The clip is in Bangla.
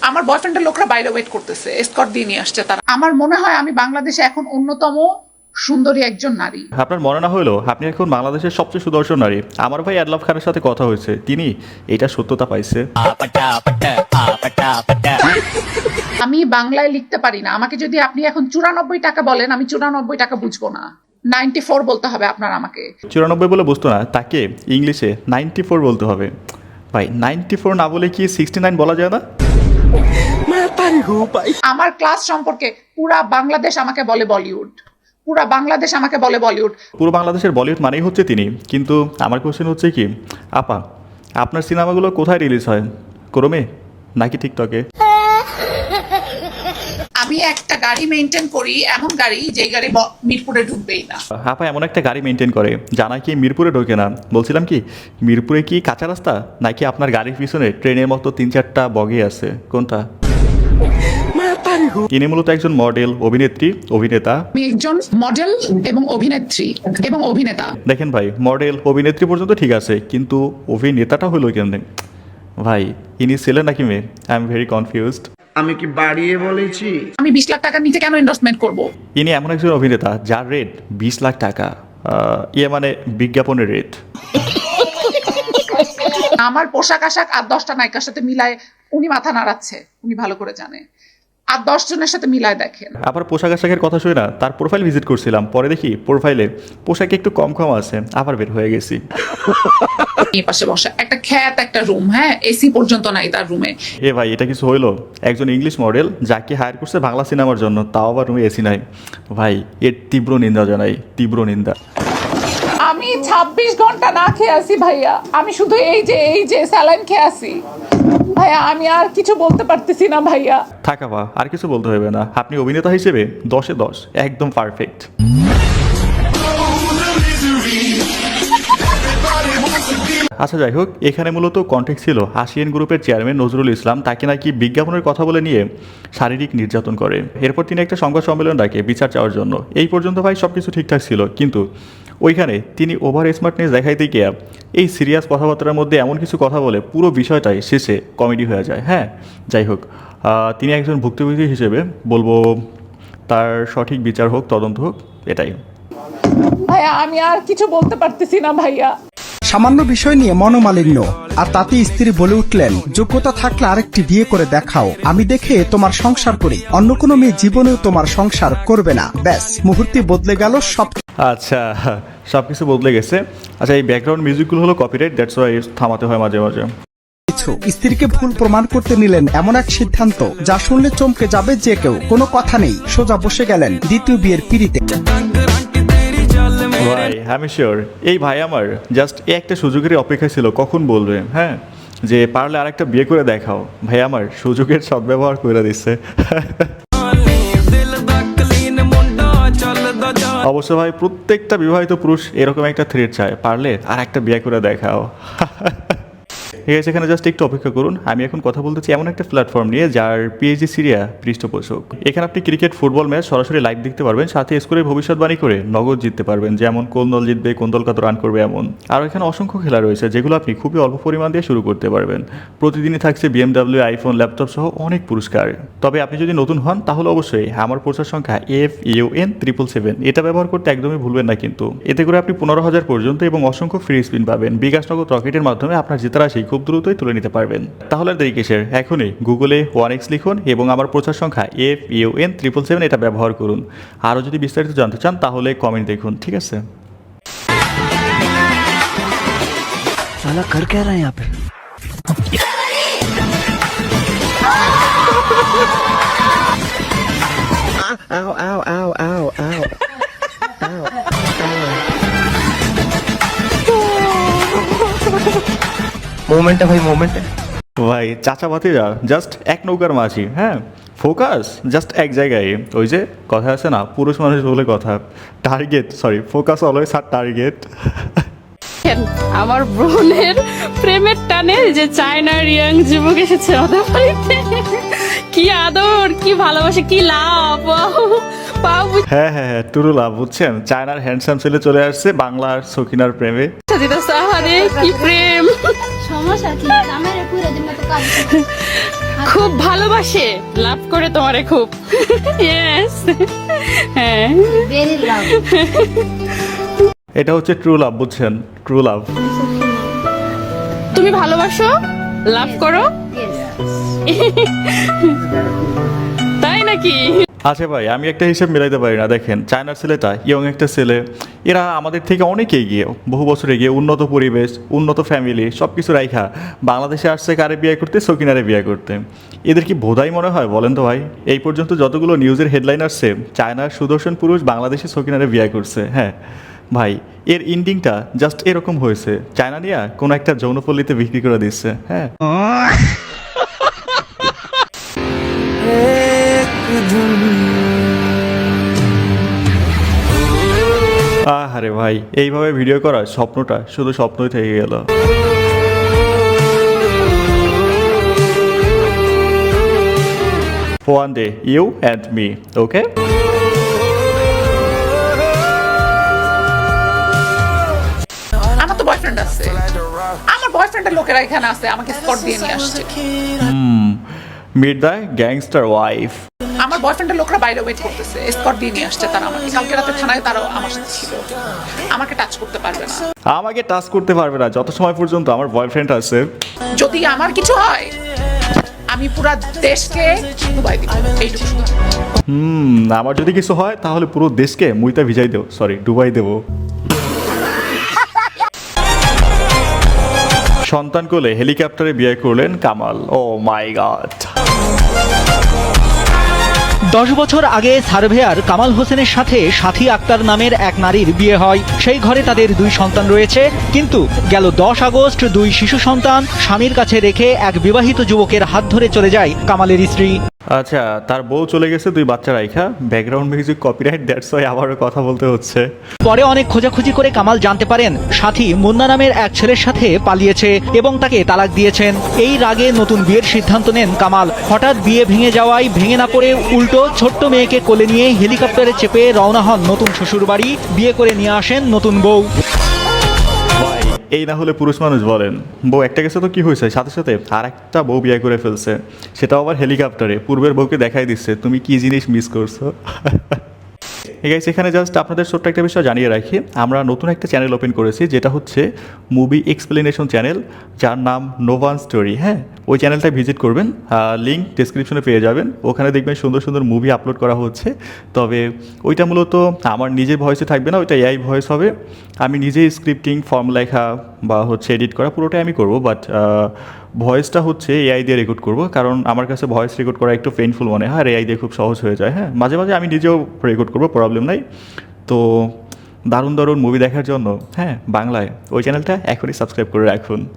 আমার বয়ফ্রেন্ডের লোকরা বাইরে ওয়েট করতেছে, এসকর্ট দিয়ে নিয়ে আসছে তারা। আমার মনে হয় আমি বাংলাদেশে এখন অন্যতম সুন্দরী একজন নারী। আপনার মনে না হইলো আপনি এখন বাংলাদেশের সবচেয়ে সুদর্শন নারী। আমার ভাই অ্যাডলফ খানের সাথে কথা হয়েছে, তিনি এটা সত্যতা পাইছে। আমি বাংলায় লিখতে পারি না, আমাকে যদি আপনি এখন 94 টাকা বলেন আমি 94 টাকা বুঝবো না, 94 বলতে হবে আপনার আমাকে। 94 বলে বুঝতো না, তাকে ইংলিশে 94 বলতে হবে। ভাই 94 না বলে কি 69 বলা যায় না? আমার ক্লাস সম্পর্কে পুরা বাংলাদেশ আমাকে বলে বলিউড, পুরা বাংলাদেশ আমাকে বলে বলিউড। পুরো বাংলাদেশের বলিউড মানেই হচ্ছে তিনি। কিন্তু আমার কোশ্চেন হচ্ছে কি, আপা আপনার সিনেমাগুলো কোথায় রিলিজ হয়? ক্রমে নাকি টিকটকে? আমি একটা গাড়ি মেনটেন করি, এমন গাড়ি যে গাড়ি মিরপুরে ঢুকবেই না। আপা এমন একটা গাড়ি মেনটেন করে জানা কি মিরপুরে ঢোকে না। বলছিলাম কি, মিরপুরে কি কাঁচা রাস্তা নাকি আপনার গাড়ির পিছনে ট্রেনের মতো 3-4টা বগি আছে, কোনটা? তিনি মূলত একজন মডেল, অভিনেত্রী, অভিনেতা। আমি একজন মডেল এবং অভিনেত্রী এবং অভিনেতা। দেখেন ভাই, মডেল অভিনেত্রী পর্যন্ত ঠিক আছে, কিন্তু অভিনেতাটা হলো কেমনে? ভাই ইনি ছেলে নাকি মেয়ে? I am very confused. আমি কি বাড়িয়ে বলেছি? আমি 20 লাখ টাকার নিচে কেন ইনভেস্টমেন্ট করব? ইনি এমন একজন অভিনেতা যার রেট 20 লাখ টাকা। ইয়ে মানে বিজ্ঞাপনের রেট। আমার পোশাক আশাক আর 10টা নায়িকার সাথে মিলায় উনি মাথা নাড়াচ্ছে, উনি ভালো করে জানে, আর 10 জনের সাথে মিলায় দেখেন। আবার পোশাক আশাকের কথা শুনে না তার প্রোফাইল ভিজিট করছিলাম, পরে দেখি প্রোফাইলে পোশাকে একটু কম কম আছে, আবার বের হয়ে গেছি। এই পাশে বসা একটা খ্যাত একটা রুম, হ্যাঁ এসি পর্যন্ত নাই তার রুমে। এ ভাই এটা কিছু হইলো? একজন ইংলিশ মডেল যাকে হায়ার করছে বাংলা সিনেমার জন্য, তাও আবার রুমে এসি নাই। ভাই এর তীব্র নিন্দা জানাই, তীব্র নিন্দা। আমি 26 ঘন্টা না খেয়ে আছি ভাইয়া, আমি শুধু এই যে স্যালাইন খেয়ে আছি ভাইয়া, আমি আর কিছু বলতে পারতেছি না ভাইয়া। থাকা বা আর কিছু বলতে হবে না, আপনি অভিনেতা হিসেবে 10-এ 10, একদম পারফেক্ট। আচ্ছা যাই হোক, এখানে মূলত কন্টেক্ট ছিল আসিয়ান গ্রুপের চেয়ারম্যান নজরুল ইসলাম তাকে নাকি বিজ্ঞাপনের কথা বলে নিয়ে শারীরিক নির্যাতন করে। এরপর তিনি একটা সংবাদ সম্মেলন ডাকে বিচার চাওয়ার জন্য। এই পর্যন্ত ভাই সব কিছু ঠিকঠাক ছিল, কিন্তু ওইখানে তিনি ওভার স্মার্টনেস দেখাইতে গিয়ে এই সিরিয়াস কথাবার্তার মধ্যে এমন কিছু কথা বলে পুরো বিষয়টাই শেষে কমেডি হয়ে যায়। হ্যাঁ যাই হোক, তিনি একজন ভুক্তভোগী হিসেবে বলবো তার সঠিক বিচার হোক, তদন্ত হোক, এটাই। ভাইয়া আমি আর কিছু বলতে পারতেছি না ভাইয়া। সামান্য বিষয় নিয়ে মনোমালিন্য, আর তাতে স্ত্রী বলে উঠলেন, যোগ্যতা থাকলে আরেকটি বিয়ে করে দেখাও, আমি দেখে তোমার সংসার করি, অন্য কোনো মেয়ে জীবনেও তোমার সংসার করবে না। ব্যাস মুহূর্তে বদলে গেল সব। আচ্ছা সব কিছু বদলে গেছে। আচ্ছা এই ব্যাকগ্রাউন্ড মিউজিকগুলো হলো কপিরাইট, দ্যাটস ওয়াই থামাতে হয় মাঝে মাঝে। স্ত্রীকে ভুল প্রমাণ করতে নিলেন এমন এক সিদ্ধান্ত যা শুনলে চমকে যাবে যে কেউ। কোনো কথা নেই, সোজা বসে গেলেন দ্বিতীয় বিয়ের পিড়িতে। ভাই আমি শিওর এই ভাই আমার জাস্ট একটা সুযোগের অপেক্ষা ছিল, কখন বলবে হ্যাঁ যে পারলে আরেকটা বিয়ে করে দেখাও। ভাই আমার সুযোগের সদ্ব্যবহার করে দিচ্ছে। অবশ্য ভাই প্রত্যেকটা বিবাহিত পুরুষ এরকম একটা থ্রেড চায়, পারলে আর একটা বিয়ে করে দেখাও। ঠিক আছে, এখানে জাস্ট একটু অপেক্ষা করুন। আমি এখন কথা বলতেছি এমন একটা প্ল্যাটফর্ম নিয়ে যার পিএইচডি সিরিয়া পৃষ্ঠপোষক। এখানে আপনি ক্রিকেট, ফুটবল ম্যাচ সরাসরি লাইভ দেখতে পারবেন, সাথে স্কোরে ভবিষ্যৎবাণী করে নগদ জিততে পারবেন, যেমন কোন দল জিতবে, কোন দল কত রান করবে এমন। আর এখানে অসংখ্য খেলা রয়েছে যেগুলো আপনি খুবই অল্প পরিমাণ দিয়ে শুরু করতে পারবেন। প্রতিদিনই থাকছে BMW, আইফোন, ল্যাপটপ সহ অনেক পুরস্কার। তবে আপনি যদি নতুন হন তাহলে অবশ্যই আমার প্রচার সংখ্যা FUN777 এটা ব্যবহার করতে একদমই ভুলবেন না কিন্তু। এতে করে আপনি 15,000 পর্যন্ত এবং অসংখ্য ফ্রি স্পিন পাবেন। বিকাশ নগদ রকেটের মাধ্যমে আপনার জেতার আশায় খুব দ্রুতই তুলে নিতে পারবেন। তাহলে আর দেরি কিসের, এখনই গুগলে 1x লিখুন এবং আমার প্রচার সংখ্যা FUN777 এটা ব্যবহার করুন। আরও যদি বিস্তারিত জানতে চান তাহলে কমেন্ট দেখুন, ঠিক আছে? साला कर क्या रहा है यहाँ पे? Ow, ow, ow, ow, ow. Moment है भाई, मोमेंट है। ভাই চাচা ভাতিরা জাস্ট এক নৌকার মাঝি, হ্যাঁ ফোকাস জাস্ট এক জায়গায়। ওই যে কথা আছে না, পুরুষ মানুষ বলে কথা, টার্গেট সরি ফোকাস অলওয়েজ আর টার্গেট। আমার বোনের প্রেমের টানে যে চায়নার ইয়াং যুবক এসেছে ওদের বাড়িতে, কি আদর, কি ভালোবাসা, কি লাভ। হ্যাঁ হ্যাঁ হ্যাঁ টুরু লাভ, বুঝছেন? চায়নার হ্যান্ডসাম ছেলে চলে আসছে বাংলার সকিনার প্রেমে। কি প্রেম, সমস্যা কি? আমার পুরো দিন তো কাজ খুব ভালোবাসে, লাভ করে তোমারে খুব। ইয়েস, হ্যাঁ। Very love. এটা হচ্ছে ট্রু লাভ, বুঝছেন? True love. তুমি ভালোবাসো, লাভ করো, Yes. তাই নাকি? আচ্ছা ভাই, আমি একটা হিসাব মিলাইতে পারি না। দেখেন, চায়নার ছেলেটা ইয়ং একটা ছেলে, এরা আমাদের থেকে অনেক এগিয়ে, বহু বছর এগিয়ে, উন্নত পরিবেশ, উন্নত ফ্যামিলি, সব কিছু রাইখা বাংলাদেশে আসছে কারে বিয়ে করতে? সকিনারে বিয়ে করতে। এদের কি বোধাই মনে হয় বলেন তো ভাই? এই পর্যন্ত যতগুলো নিউজের হেডলাইন আসছে, চায়নার সুদর্শন পুরুষ বাংলাদেশে সকিনারে বিয়ে করছে। হ্যাঁ ভাই, এর ইন্ডিংটা জাস্ট এরকম হয়েছে, চায়না নিয়ে কোনো একটা যৌনপল্লীতে বিক্রি করে দিচ্ছে। হ্যাঁ, আরে ভাই, এইভাবে ভিডিও করার স্বপ্নটা শুধু স্বপ্নই থেকে গেল। One day, you and me, okay? আমার তো বয়ফ্রেন্ড আছে, আমার বয়ফ্রেন্ডের লোকেরা এখানে আছে, আমাকে স্পট দিয়ে নিয়ে আসছে। Meet the gangster wife. আমার বয়ফ্রেন্ডের লোকরা বাইরে ওয়েট করতেছে, স্পট দিয়ে নিয়ে আসছে তারা আমাকে। কালকে রাতে থানায় তারাও আমার সাথে ছিল। আমাকে টাচ করতে পারবে না, আমাকে টাচ করতে পারবে না যত সময় পর্যন্ত আমার বয়ফ্রেন্ড আছে। যদি আমার কিছু হয় আমি পুরা দেশকে ডুবাই দিব, এইটুকু শুধু। আমার যদি কিছু হয় তাহলে পুরো দেশকে মুইতা ভিজাই দেব, সরি ডুবাই দেব। সন্তান কোলে হেলিকপ্টারে বিয়ে করলেন কামাল। ও মাই গড। 10 বছর আগে সার্ভেয়ার কামাল হোসেনের সাথে সাথী আক্তার নামের এক নারীর বিয়ে হয়। সেই ঘরে তাদের 2 সন্তান রয়েছে, কিন্তু গেল 10 আগস্ট 2 শিশু সন্তান স্বামীর কাছে রেখে এক বিবাহিত যুবকের হাত ধরে চলে যায় কামালের স্ত্রী। আচ্ছা, তার বউ চলে গেছে 2 বাচ্চা রাইখা। Background music copyright, that's why আবারও কথা বলতে হচ্ছে। পরে অনেক খোঁজাখুঁজি করে কামাল জানতে পারেন সাথী মুন্না নামের এক ছেলের সাথে পালিয়েছে এবং তাকে তালাক দিয়েছেন। এই রাগে নতুন বিয়ের সিদ্ধান্ত নেন কামাল। হঠাৎ বিয়ে ভেঙে যাওয়ায় ভেঙে না পড়ে উল্টো ছোট্ট মেয়েকে কোলে নিয়ে হেলিকপ্টারে চেপে রওনা হন নতুন শ্বশুরবাড়ি। বিয়ে করে নিয়ে আসেন নতুন বউ। ভাই, এই না হলে পুরুষ মানুষ বলেন। বউ একটা গেছে তো কি হয়েছে, সাথে সাথে আর একটা বউ বিয়ে করে ফেলছে, সেটাও আবার হেলিকপ্টারে। পূর্বের বউকে দেখাই দিচ্ছে তুমি কি জিনিস মিস করছো। গাইস, এখানে জাস্ট আপনাদের ছোট্ট একটা বিষয় জানিয়ে রাখি, আমরা নতুন একটা চ্যানেল ওপেন করেছি, যেটা হচ্ছে মুভি এক্সপ্লেনেশন চ্যানেল, যার নাম নোভান স্টোরি। হ্যাঁ, ওই চ্যানেলটা ভিজিট করবেন, লিঙ্ক ডিসক্রিপশনে পেয়ে যাবেন। ওখানে দেখবেন সুন্দর সুন্দর মুভি আপলোড করা হচ্ছে। তবে ওইটা মূলত আমার নিজের ভয়েসে থাকবে না, ওইটা এআই ভয়েস হবে। আমি নিজেই স্ক্রিপ্টিং, ফর্ম লেখা বা হচ্ছে এডিট করা পুরোটাই আমি করব, বাট ভয়েসটা হচ্ছে এআই দিয়ে রেকর্ড করব, কারণ আমার কাছে ভয়েস রেকর্ড করা একটু পেইনফুল মনে হয়, আর এআই দিয়ে খুব সহজ হয়ে যায়। হ্যাঁ, মাঝে মাঝে আমি নিজেও রেকর্ড করবো, প্রবলেম নাই। তো দারুণ দারুণ মুভি দেখার জন্য, হ্যাঁ, বাংলায় ওই চ্যানেলটা এখনই সাবস্ক্রাইব করে রাখুন।